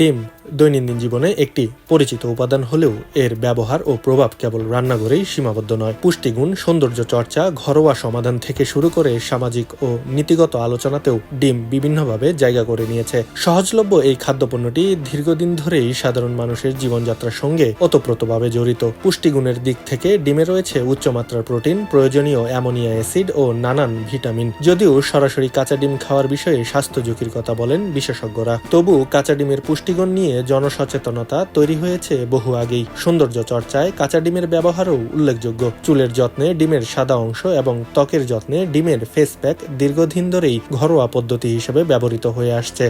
ডিম দৈনন্দিন জীবনে একটি পরিচিত উপাদান হলেও এর ব্যবহার ও প্রভাব কেবল রান্নাঘরেই সীমাবদ্ধ নয়। পুষ্টিগুণ, সৌন্দর্য চর্চা, ঘরোয়া সমাধান থেকে শুরু করে সামাজিক ও নীতিগত আলোচনাতেও ডিম বিভিন্নভাবে জায়গা করে নিয়েছে। সহজলভ্য এই খাদ্যপণ্যটি দীর্ঘদিন ধরেই সাধারণ মানুষের জীবনযাত্রার সঙ্গে ওতপ্রোতভাবে জড়িত। পুষ্টিগুণের দিক থেকে ডিমে রয়েছে উচ্চমাত্রার প্রোটিন, প্রয়োজনীয় অ্যামোনিয়া অ্যাসিড ও নানান ভিটামিন। যদিও সরাসরি কাঁচা ডিম খাওয়ার বিষয়ে স্বাস্থ্য ঝুঁকির কথা বলেন বিশেষজ্ঞরা, তবু কাঁচা ডিমের পুষ্টিগুণ নিয়ে জনসচেতনতা তৈরি হয়েছে বহু আগেই। সৌন্দর্য চর্চায় কাঁচা ডিমের ব্যবহারও উল্লেখযোগ্য। চুলের যত্নে ডিমের সাদা অংশ এবং ত্বকের যত্নে ডিমের ফেস প্যাক দীর্ঘদিন ধরেই ঘরোয়া পদ্ধতি হিসেবে ব্যবহৃত হয়ে আসছে।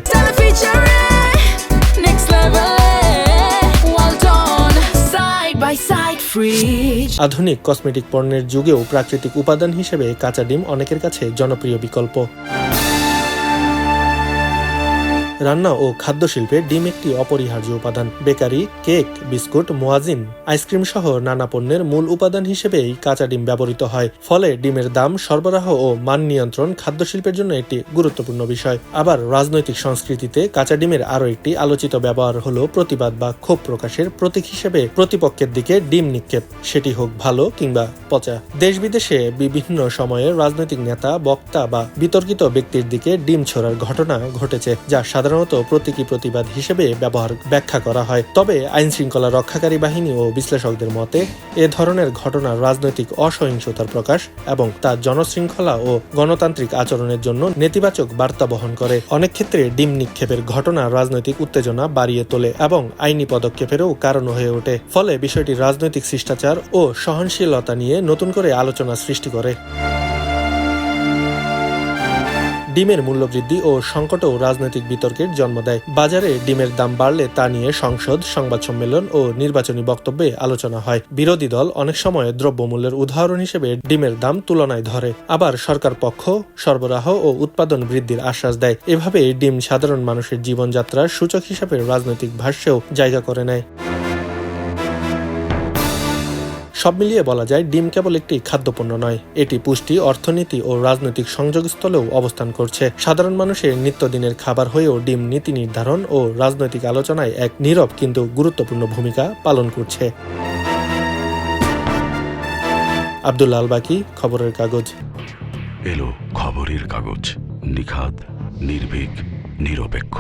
আধুনিক কসমেটিক পণ্যের যুগেও প্রাকৃতিক উপাদান হিসেবে কাঁচা ডিম অনেকের কাছে জনপ্রিয় বিকল্প। রান্না ও খাদ্য শিল্পে ডিম একটি অপরিহার্য উপাদান। বেকারি, কেক, বিস্কুট, মোয়াজিন, আইসক্রিম সহ নানা পণ্যের মূল উপাদান হিসেবেই কাঁচা ডিম ব্যবহৃত হয়। ফলে ডিমের দাম, সরবরাহ ও মান নিয়ন্ত্রণ খাদ্য শিল্পের জন্য একটি গুরুত্বপূর্ণ বিষয়। আবার রাজনৈতিক সংস্কৃতিতে কাঁচা ডিমের আরও একটি আলোচিত ব্যবহার হলো প্রতিবাদ বা ক্ষোভ প্রকাশের প্রতীক হিসেবে প্রতিপক্ষের দিকে ডিম নিক্ষেপ, সেটি হোক ভালো কিংবা পচা। দেশ বিদেশে বিভিন্ন সময়ে রাজনৈতিক নেতা, বক্তা বা বিতর্কিত ব্যক্তির দিকে ডিম ছোড়ার ঘটনা ঘটেছে, যা সাধারণত প্রতীকী প্রতিবাদ হিসেবে ব্যাখ্যা করা হয়। তবে আইন শৃঙ্খলা রক্ষাকারী বাহিনী ও বিশ্লেষকদের মতে এ ধরনের ঘটনা রাজনৈতিক অসহিংসতার প্রকাশ এবং তা জনশৃঙ্খলা ও গণতান্ত্রিক আচরণের জন্য নেতিবাচক বার্তা বহন করে। অনেক ক্ষেত্রে ডিম নিক্ষেপের ঘটনা রাজনৈতিক উত্তেজনা বাড়িয়ে তোলে এবং আইনি পদক্ষেপেরও কারণ হয়ে ওঠে। ফলে বিষয়টি রাজনৈতিক শিষ্টাচার ও সহনশীলতা নিয়ে নতুন করে আলোচনা সৃষ্টি করে। ডিমের মূল্যবৃদ্ধি ও সংকটও রাজনৈতিক বিতর্কের জন্ম দেয়। বাজারে ডিমের দাম বাড়লে তা নিয়ে সংসদ, সংবাদ সম্মেলন ও নির্বাচনী বক্তব্যে আলোচনা হয়। বিরোধী দল অনেক সময় দ্রব্যমূল্যের উদাহরণ হিসেবে ডিমের দাম তুলনায় ধরে, আবার সরকার পক্ষ সরবরাহ ও উৎপাদন বৃদ্ধির আশ্বাস দেয়। এভাবে ডিম সাধারণ মানুষের জীবনযাত্রার সূচক হিসেবে রাজনৈতিক ভাষ্যেও জায়গা করে নেয়। সব মিলিয়ে বলা যায়, ডিম কেবল একটি খাদ্যপণ্য নয়, এটি পুষ্টি, অর্থনীতি ও রাজনৈতিক সংযোগস্থলেও অবস্থান করছে। সাধারণ মানুষের নিত্যদিনের খাবার হয়েও ডিম নীতি নির্ধারণ ও রাজনৈতিক আলোচনায় এক নীরব কিন্তু গুরুত্বপূর্ণ ভূমিকা পালন করছে। আব্দুল্লাহ আল বাকি, খবরের কাগজ। এলো খবরের কাগজ, নিখাদ, নির্ভীক, নিরপেক্ষ।